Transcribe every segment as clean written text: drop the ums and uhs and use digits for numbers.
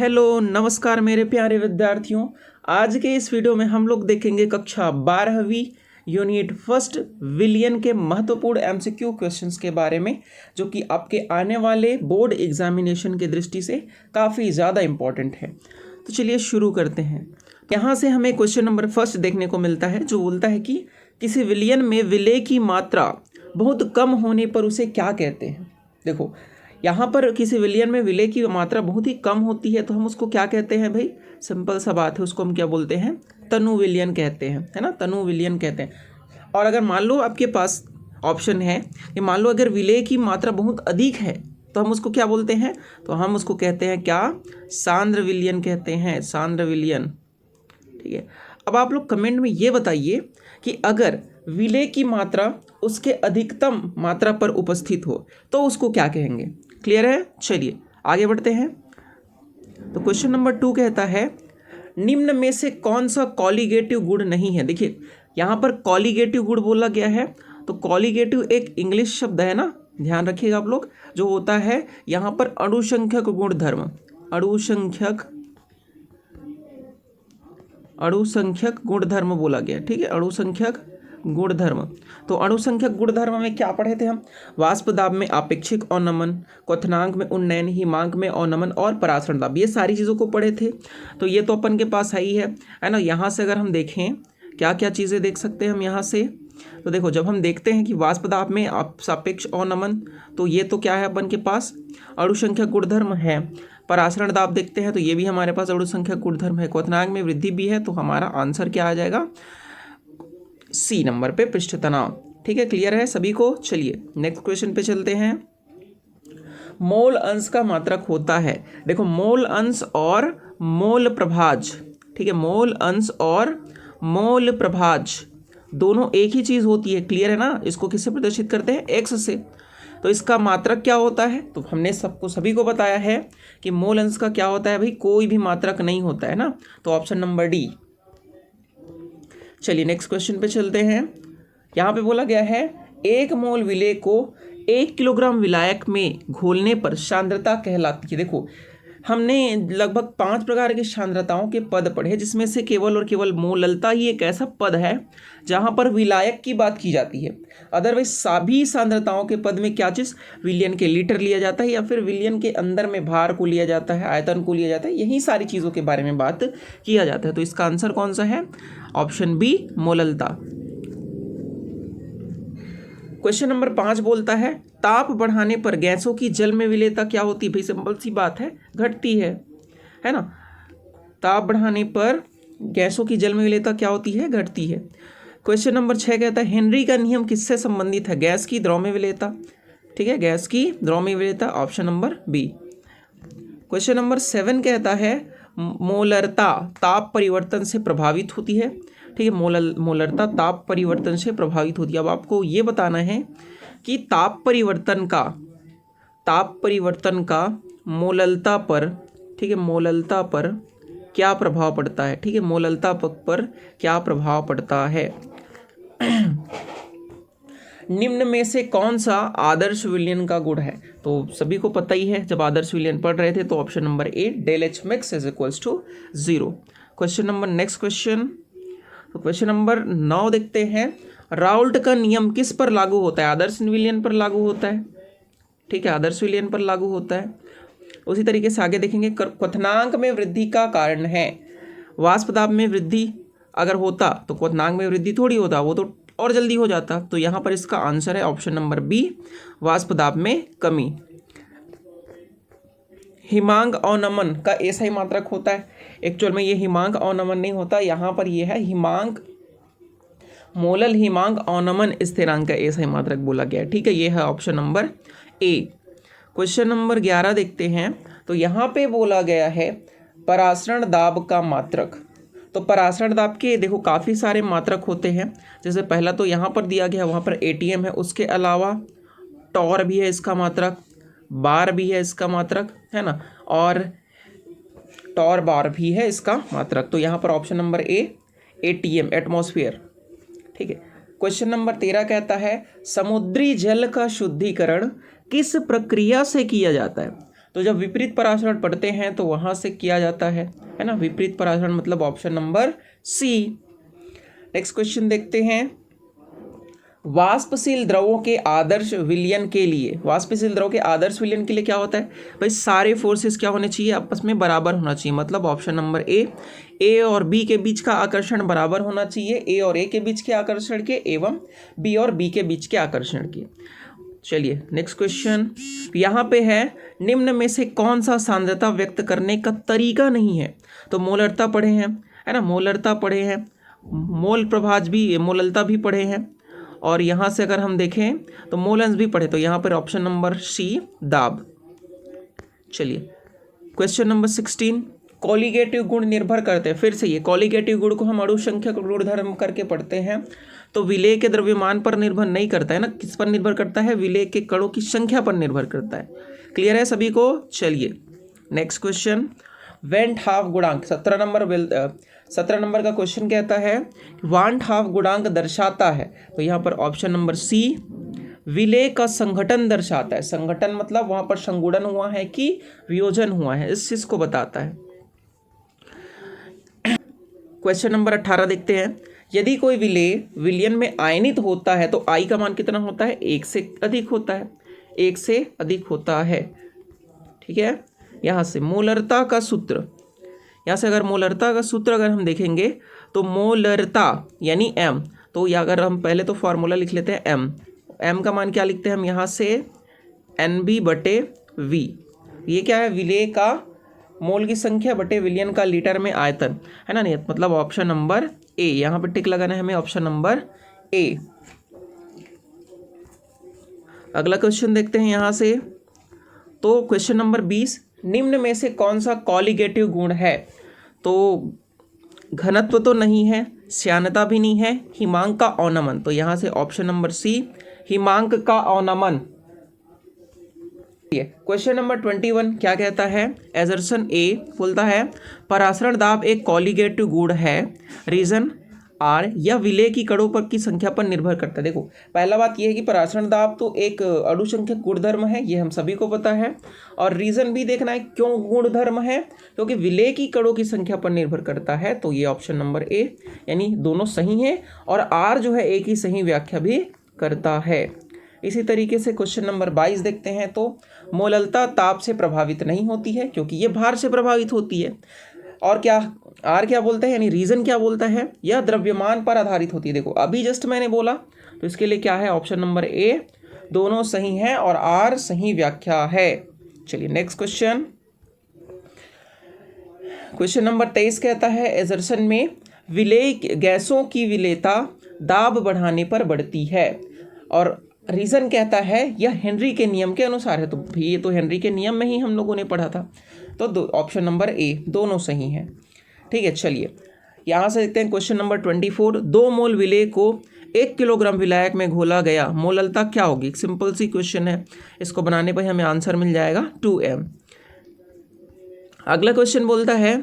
Hello नमस्कार मेरे प्यारे विद्यार्थियों। आज के इस वीडियो में हम लोग देखेंगे कक्षा 12वीं यूनिट फर्स्ट विलियन के महत्वपूर्ण एमसीक्यू क्वेश्चंस के बारे में, जो कि आपके आने वाले बोर्ड एग्जामिनेशन की दृष्टि से काफ़ी ज़्यादा इम्पॉर्टेंट है। तो चलिए शुरू करते हैं। यहाँ से हमें क्वेश्चन नंबर फर्स्ट देखने को मिलता है, जो बोलता है कि किसी विलियन में विलेय की मात्रा बहुत कम होने पर उसे क्या कहते हैं। देखो, यहाँ पर किसी विलियन में विलेय की मात्रा बहुत ही कम होती है तो हम उसको क्या कहते हैं भाई? सिंपल सा बात है, उसको हम क्या बोलते हैं? तनु विलियन कहते हैं, है ना, तनु विलियन कहते हैं। और अगर मान लो आपके पास ऑप्शन है कि मान लो अगर विलेय की मात्रा बहुत अधिक है तो हम उसको क्या बोलते हैं? तो हम उसको कहते हैं क्या? सांद्र विलियन कहते हैं, सांद्र विलियन। ठीक है, अब आप लोग कमेंट में ये बताइए कि अगर विलेय की मात्रा उसके अधिकतम मात्रा पर उपस्थित हो तो उसको क्या कहेंगे। क्लियर है? चलिए आगे बढ़ते हैं। तो क्वेश्चन नंबर 2 कहता है निम्न में से कौन सा कॉलिगेटिव गुण नहीं है। देखिए यहाँ पर कॉलिगेटिव गुण बोला गया है, तो कॉलिगेटिव एक इंग्लिश शब्द है ना, ध्यान रखिएगा आप लोग, जो होता है यहाँ पर अणुसंख्यक गुणधर्म, अणुसंख्यक गुणधर्म बोला गया। ठीक है, अणुसंख्यक गुणधर्म। तो अणुसंख्यक गुणधर्म में क्या पढ़े थे हम? वाष्प दाब में आपेक्षिक अवनमन, क्वथनांक में उन्नयन, हिमांक में अवनमन और परासरण दाब, ये सारी चीज़ों को पढ़े थे। तो ये तो अपन के पास है ना। यहाँ से अगर हम देखें क्या क्या चीज़ें देख सकते हैं हम यहाँ से, तो देखो जब हम देखते हैं कि वाष्प दाब में सापेक्ष अवनमन, तो ये तो क्या है अपन के पास? अणुसंख्यक गुणधर्म है। परासरण दाब देखते हैं तो ये भी हमारे पास अणुसंख्यक गुणधर्म है। क्वथनांक में वृद्धि भी है, तो हमारा आंसर क्या आ जाएगा? सी नंबर पे, पृष्ठ तनाव। ठीक है, क्लियर है सभी को? चलिए नेक्स्ट क्वेश्चन पे चलते हैं। मोल अंश का मात्रक होता है। देखो मोल अंश और मोल प्रभाज, ठीक है, मोल अंश और मोल प्रभाज दोनों एक ही चीज होती है। क्लियर है ना? इसको किससे प्रदर्शित करते हैं? एक्स से। तो इसका मात्रक क्या होता है? तो हमने सभी को बताया है कि मोल अंश का क्या होता है भाई? कोई भी मात्रक नहीं होता है ना, तो ऑप्शन नंबर डी। चलिए नेक्स्ट क्वेश्चन पे चलते हैं। यहाँ पे बोला गया है 1 मोल विलेय को 1 किलोग्राम विलायक में घोलने पर सांद्रता कहलाती है। देखो हमने लगभग 5 प्रकार की सांद्रताओं के पद पढ़े, जिसमें से केवल और केवल मोललता ही एक ऐसा पद है जहाँ पर विलायक की बात की जाती है। अदरवाइज सभी सांद्रताओं के पद में क्या चीज़? विलियन के लीटर लिया जाता है, या फिर विलियन के अंदर में भार को लिया जाता है, आयतन को लिया जाता है, यही सारी चीज़ों के बारे में बात किया जाता है। तो इसका आंसर कौन सा है? ऑप्शन बी, मोललता। क्वेश्चन नंबर 5 बोलता है ताप बढ़ाने पर गैसों की जल में विलेयता क्या होती है? भाई सिंपल सी बात है, घटती है ना। ताप बढ़ाने पर गैसों की जल में विलेयता क्या होती है? घटती है। क्वेश्चन नंबर 6 कहता है हेनरी का नियम किससे संबंधित है? गैस की द्रव में विलेयता। ठीक है, गैस की द्रव में विलेयता, option number B. Question number 7 कहता है मोलरता ताप परिवर्तन से प्रभावित होती है। ठीक है, मोलरता ताप परिवर्तन से प्रभावित होती है। अब आपको ये बताना है कि ताप परिवर्तन का मोललता पर, ठीक है, मोललता पर क्या प्रभाव पड़ता है? ठीक है, मोललता पर क्या प्रभाव पड़ता है? निम्न में से कौन सा आदर्श विलयन का गुण है? तो सभी को पता ही है, जब आदर्श विलयन पढ़ रहे थे तो option number A, del H mix is equals to 0। Question number next question, तो क्वेश्चन नंबर 9 देखते हैं। राउल्ट का नियम किस पर लागू होता है? आदर्श विलयन पर लागू होता है। ठीक है, आदर्श विलयन पर लागू होता है। उसी तरीके से आगे देखेंगे, क्वथनांक में वृद्धि का कारण है। वाष्प दाब में वृद्धि अगर होता तो क्वथनांक में वृद्धि थोड़ी होता, वो तो और जल्दी हो जाता। तो यहाँ पर इसका आंसर है ऑप्शन नंबर बी, वाष्प दाब में कमी। हिमांक अवनमन का ऐसा ही मात्रक होता है। एक्चुअल में ये हिमांक अवनमन नहीं होता, यहाँ पर ये है हिमांक, मोलल हिमांक अवनमन स्थिरांक का ऐसा ही मात्रक बोला गया है। ठीक है, ये है ऑप्शन नंबर ए। क्वेश्चन नंबर 11 देखते हैं। तो यहाँ पे बोला गया है परासरण दाब का मात्रक। तो परासरण दाब के देखो काफ़ी सारे मात्रक होते हैं। जैसे पहला तो यहाँ पर दिया गया, वहाँ पर एटीएम है, उसके अलावा टॉर भी है इसका मात्रक, बार भी है इसका मात्रक, है ना, और टॉर बार भी है इसका मात्रक। तो यहाँ पर ऑप्शन नंबर ए, एटीएम, एटमॉस्फेयर। ठीक है, क्वेश्चन नंबर 13 कहता है समुद्री जल का शुद्धिकरण किस प्रक्रिया से किया जाता है? तो जब विपरीत परासरण पढ़ते हैं तो वहाँ से किया जाता है ना, विपरीत परासरण मतलब option number C. Next question देखते हैं, वाष्पशील द्रवों के आदर्श विलयन के लिए, वाष्पशील द्रव के आदर्श विलयन के लिए क्या होता है भाई, सारे फोर्सेस क्या होने चाहिए, आपस में बराबर होना चाहिए, मतलब ऑप्शन नंबर ए और बी के बीच का आकर्षण बराबर होना चाहिए, ए और ए के बीच के आकर्षण के एवं बी और बी के बीच के आकर्षण के। चलिए नेक्स्ट क्वेश्चन यहाँ पे है, निम्न में से कौन सा सांद्रता व्यक्त करने का तरीका नहीं है। तो मोलरता पढ़े हैं है ना, मोलरता पढ़े हैं, मोल प्रभाज भी, मोललता भी पढ़े हैं, और यहाँ से अगर हम देखें तो मोलेंस भी पढ़े, तो यहाँ पर ऑप्शन नंबर सी दाब। चलिए क्वेश्चन नंबर 16, कॉलिगेटिव गुण निर्भर करते हैं, फिर से ये कॉलिगेटिव गुण को हम अणुसंख्यक गुणधर्म करके पढ़ते हैं, तो विलेय के द्रव्यमान पर निर्भर नहीं करता है ना, किस पर निर्भर करता है, विलेय के कणों की संख्या पर निर्भर करता है। क्लियर है सभी को। चलिए नेक्स्ट क्वेश्चन, वेंट हाफ गुणांक 17 नंबर का क्वेश्चन कहता है वांट हाफ गुणांक दर्शाता है, तो यहाँ पर ऑप्शन नंबर सी विलेय का संघटन दर्शाता है। संघटन मतलब वहां पर संगुणन हुआ है कि वियोजन हुआ है, इस चीज को बताता है। क्वेश्चन नंबर 18 देखते हैं, यदि कोई विलेय विलयन में आयनित होता है तो आई का मान कितना होता है, 1 से अधिक होता है, 1 से अधिक होता है। ठीक है, यहाँ से मोलरता का सूत्र, यहाँ से अगर मोलरता का सूत्र अगर हम देखेंगे तो मोलरता यानी m, तो या अगर हम पहले तो फॉर्मूला लिख लेते हैं m का मान क्या लिखते हैं हम यहाँ से NB/V। ये क्या है, विलेय का मोल की संख्या बटे विलयन का लीटर में आयतन, है ना, नहीं मतलब ऑप्शन नंबर ए, यहाँ पर टिक लगाना है हमें, ऑप्शन नंबर ए। अगला क्वेश्चन देखते हैं यहाँ से, तो क्वेश्चन नंबर 20, निम्न में से कौन सा कॉलिगेटिव गुण है। तो घनत्व तो नहीं है, श्यानता भी नहीं है, हिमांक का अवनमन, तो यहाँ से ऑप्शन नंबर सी हिमांक का अवनमन। क्वेश्चन नंबर 21 क्या कहता है, एजर्सन ए बोलता है परासरण दाब एक कॉलिगेटिव गुण है, रीजन आर यह विलेय की कणों पर की संख्या पर निर्भर करता है। देखो पहला बात यह है कि परासरण दाब तो एक अणुसंख्यक गुणधर्म है, ये हम सभी को पता है, और रीजन भी देखना है क्यों गुणधर्म है, क्योंकि विलेय की कणों की संख्या पर निर्भर करता है, तो ये ऑप्शन नंबर ए, यानी दोनों सही हैं, और आर जो है एक ही सही व्याख्या भी करता है। इसी तरीके से क्वेश्चन नंबर 22 देखते हैं, तो मोललता ताप से प्रभावित नहीं होती है क्योंकि ये भार से प्रभावित होती है, और क्या आर क्या बोलता है, यानी रीजन क्या बोलता है, यह द्रव्यमान पर आधारित होती है। देखो अभी जस्ट मैंने बोला, तो इसके लिए क्या है, ऑप्शन नंबर ए, दोनों सही हैं और आर सही व्याख्या है। चलिए नेक्स्ट क्वेश्चन, क्वेश्चन नंबर 23 कहता है एजर्सन में विलेय गैसों की विलेयता दाब बढ़ाने पर बढ़ती है, और रीजन कहता है यह हेनरी के नियम के अनुसार है, तो ये तो हेनरी के नियम में ही हम लोगों ने पढ़ा था, तो ऑप्शन नंबर ए, दोनों सही हैं। ठीक है, चलिए यहाँ से देखते हैं क्वेश्चन नंबर 24, 2 मोल विलेय को 1 किलोग्राम विलायक में घोला गया, मोललता क्या होगी। सिंपल सी क्वेश्चन है, इसको बनाने पर हमें आंसर मिल जाएगा 2m। अगला क्वेश्चन बोलता है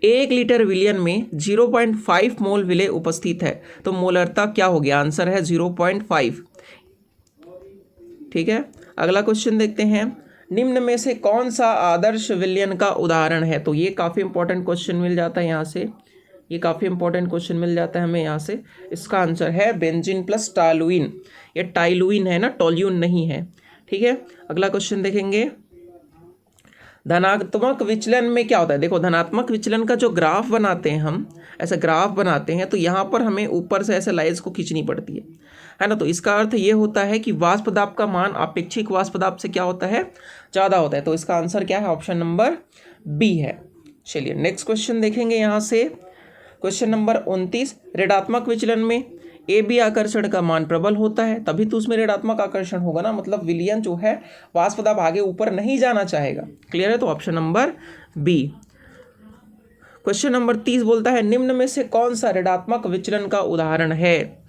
1 लीटर विलयन में 0.5 मोल विलेय उपस्थित है, तो मोलरता क्या होगी, आंसर है 0.5। ठीक है, अगला क्वेश्चन देखते हैं, निम्न में से कौन सा आदर्श विलयन का उदाहरण है। तो ये काफ़ी इंपॉर्टेंट क्वेश्चन मिल जाता है यहाँ से, ये काफ़ी इंपॉर्टेंट क्वेश्चन मिल जाता है हमें यहाँ से। इसका आंसर है बेंजीन प्लस टॉलुइन, ये टाइलुइन है ना, टॉल्यून नहीं है। ठीक है, अगला क्वेश्चन देखेंगे, धनात्मक विचलन में क्या होता है। देखो धनात्मक विचलन का जो ग्राफ बनाते हैं हम, ऐसा ग्राफ बनाते हैं, तो यहाँ पर हमें ऊपर से ऐसे लाइन्स को खींचनी पड़ती है ना, तो इसका अर्थ ये होता है कि वाष्प दाब का मान अपेक्षित वाष्प दाब से क्या होता है, ज़्यादा होता है, तो इसका आंसर क्या है, ऑप्शन नंबर बी है। चलिए नेक्स्ट क्वेश्चन देखेंगे यहाँ से, क्वेश्चन नंबर 29, ऋणात्मक विचलन में ए बी आकर्षण का मान प्रबल होता है, तभी तो उसमें ऋणात्मक आकर्षण होगा ना, मतलब विलयन जो है वाष्प दाब आगे ऊपर नहीं जाना चाहेगा। क्लियर है, तो option number B. Question number 30 बोलता है निम्न में से कौन सा ऋणात्मक विचलन का उदाहरण है।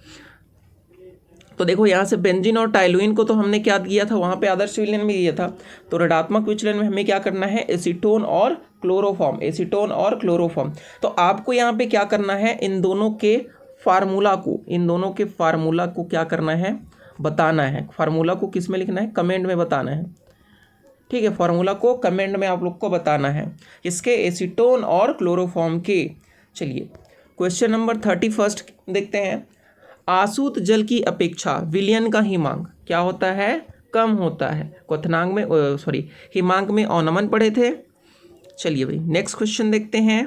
तो देखो यहाँ से बेंजीन और टाइलुइन को तो हमने क्या दिया था, वहाँ पे आदर्श विलयन में दिया था, तो ऋणात्मक विचलन में हमें क्या करना है, एसीटोन और क्लोरोफॉर्म, एसीटोन और क्लोरोफॉर्म। तो आपको यहाँ पे क्या करना है, इन दोनों के फार्मूला को क्या करना है, बताना है। फार्मूला को किस में लिखना है, कमेंट में बताना है। ठीक है, फॉर्मूला को कमेंट में आप लोग को बताना है, इसके एसीटोन और क्लोरोफॉर्म के। चलिए क्वेश्चन नंबर 31 देखते हैं। आसूत जल की अपेक्षा विलयन का हिमांक क्या होता है, कम होता है। क्वथनांक में हिमांक में अवनमन पढ़े थे। चलिए भाई नेक्स्ट क्वेश्चन देखते हैं।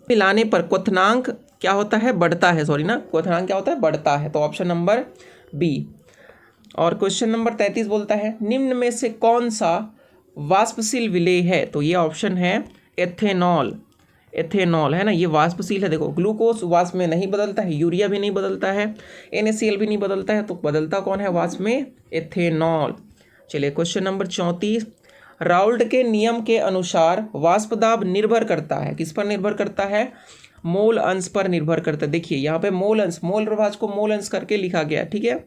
मिलाने पर क्वथनांक क्या होता है, बढ़ता है। क्वथनांक क्या होता है, बढ़ता है। तो ऑप्शन नंबर बी। और क्वेश्चन नंबर 33 बोलता है निम्न में से कौन सा वाष्पशील विलेय है। तो ये ऑप्शन है एथेनॉल। एथेनॉल है ना, ये वाष्पशील है। देखो ग्लूकोज वाष्प में नहीं बदलता है, यूरिया भी नहीं बदलता है, NaCl भी नहीं बदलता है, तो बदलता कौन है वाष्प में, एथेनॉल। चलिए क्वेश्चन नंबर 34। राउल्ट के नियम के अनुसार वाष्प दाब निर्भर करता है, किस पर निर्भर करता है, मोल अंश पर निर्भर करता है। देखिए यहाँ पे मोल अंश, मोल प्रभाज को मोल अंश करके लिखा गया, ठीक है।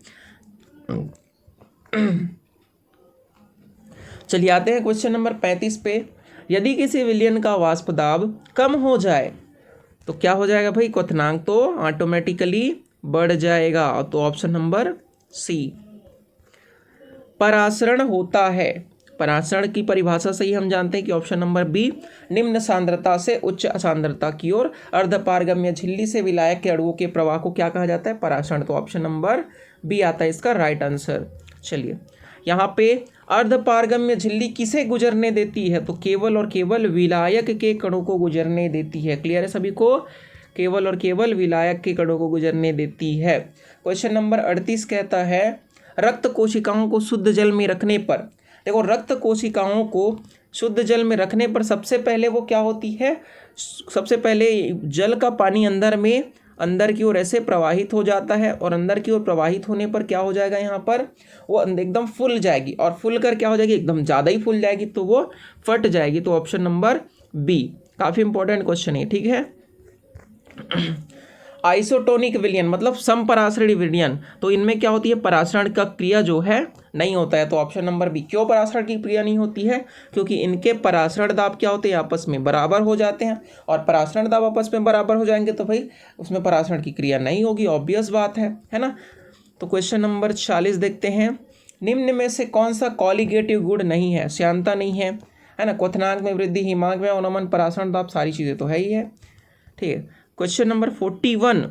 चलिए आते हैं क्वेश्चन नंबर 35 पे। यदि किसी विलयन का वाष्प दाब कम हो जाए तो क्या हो जाएगा भाई, क्वथनांक तो ऑटोमेटिकली बढ़ जाएगा। तो ऑप्शन नंबर सी। परासरण होता है, परासरण की परिभाषा से ही हम जानते हैं कि ऑप्शन नंबर बी, निम्न सांद्रता से उच्च सांद्रता की ओर अर्धपारगम्य झिल्ली से विलायक के अणुओं के प्रवाह को क्या कहा जाता है, परासरण। तो ऑप्शन नंबर बी आता है इसका राइट आंसर। चलिए यहाँ पे अर्धपारगम्य झिल्ली किसे गुजरने देती है, तो केवल और केवल विलायक के कणों को गुजरने देती है। क्लियर है सभी को, केवल और केवल विलायक के कणों को गुजरने देती है। क्वेश्चन नंबर 38 कहता है रक्त कोशिकाओं को शुद्ध जल में रखने पर, देखो रक्त कोशिकाओं को शुद्ध जल में रखने पर सबसे पहले वो क्या होती है, सबसे पहले जल का पानी अंदर की ओर ऐसे प्रवाहित हो जाता है, और अंदर की ओर प्रवाहित होने पर क्या हो जाएगा, यहाँ पर वो एकदम फूल जाएगी, और फूल कर क्या हो जाएगी, एकदम ज़्यादा ही फूल जाएगी, तो वो फट जाएगी। तो ऑप्शन नंबर बी, काफ़ी इंपॉर्टेंट क्वेश्चन है, ठीक है। आइसोटोनिक विलयन मतलब समपरासरणी विलयन, तो इनमें क्या होती है, परासरण का क्रिया जो है नहीं होता है। तो ऑप्शन नंबर बी। क्यों परासरण की क्रिया नहीं होती है, क्योंकि इनके परासरण दाब क्या होते हैं, आपस में बराबर हो जाते हैं, और परासरण दाब आपस में बराबर हो जाएंगे तो भाई उसमें परासरण की क्रिया नहीं होगी, ऑब्वियस बात है ना। तो क्वेश्चन नंबर 40 देखते हैं। निम्न में से कौन सा कॉलिगेटिव गुण नहीं है, श्यानता नहीं है ना, क्वथनांक में वृद्धि, हिमांक में अवनमन, परासरण दाब, सारी चीज़ें तो है ही है, ठीक है। Question number 41।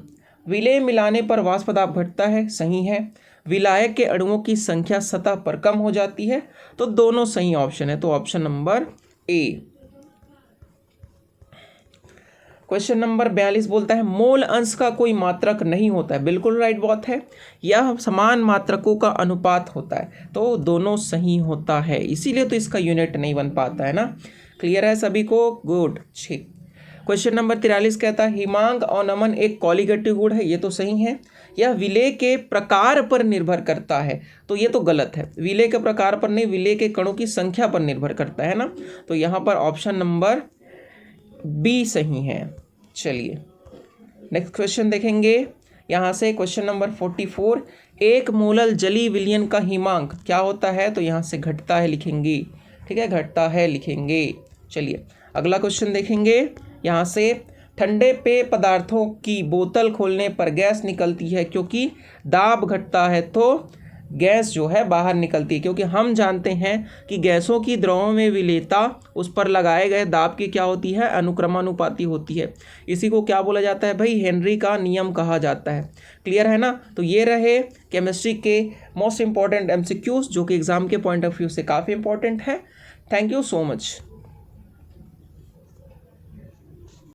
विलेय मिलाने पर वाष्प दाब घटता है, सही है। विलायक के अणुओं की संख्या सतह पर कम हो जाती है, तो दोनों सही ऑप्शन है। तो ऑप्शन नंबर ए। क्वेश्चन नंबर 42 बोलता है मोल अंश का कोई मात्रक नहीं होता है, बिल्कुल राइट बात है, यह समान मात्रकों का अनुपात होता है, तो दोनों सही होता है, इसीलिए तो इसका यूनिट नहीं बन पाता है ना। क्लियर है सभी को, गुड। ठीक। क्वेश्चन नंबर 43 कहता है हिमांक अवनमन एक कॉलिगेटिव गुण है, ये तो सही है। यह विलेय के प्रकार पर निर्भर करता है, तो ये तो गलत है, विलेय के प्रकार पर नहीं, विलेय के कणों की संख्या पर निर्भर करता है ना। तो यहाँ पर ऑप्शन नंबर बी सही है। चलिए नेक्स्ट क्वेश्चन देखेंगे यहाँ से। Question number 44। एक मोलल जलीय विलयन का हिमांक क्या होता है, तो यहाँ से घटता है लिखेंगे, ठीक है, घटता है लिखेंगे। चलिए अगला क्वेश्चन देखेंगे यहाँ से। ठंडे पेय पदार्थों की बोतल खोलने पर गैस निकलती है, क्योंकि दाब घटता है तो गैस जो है बाहर निकलती है, क्योंकि हम जानते हैं कि गैसों की द्रवों में विलेयता उस पर लगाए गए दाब की क्या होती है, अनुक्रमानुपाती होती है। इसी को क्या बोला जाता है भाई, हेनरी का नियम कहा जाता है। क्लियर है ना। तो ये रहे केमिस्ट्री के मोस्ट इंपॉर्टेंट MCQs, जो कि एग्जाम के पॉइंट ऑफ व्यू से काफ़ी इंपॉर्टेंट है। Thank you so much.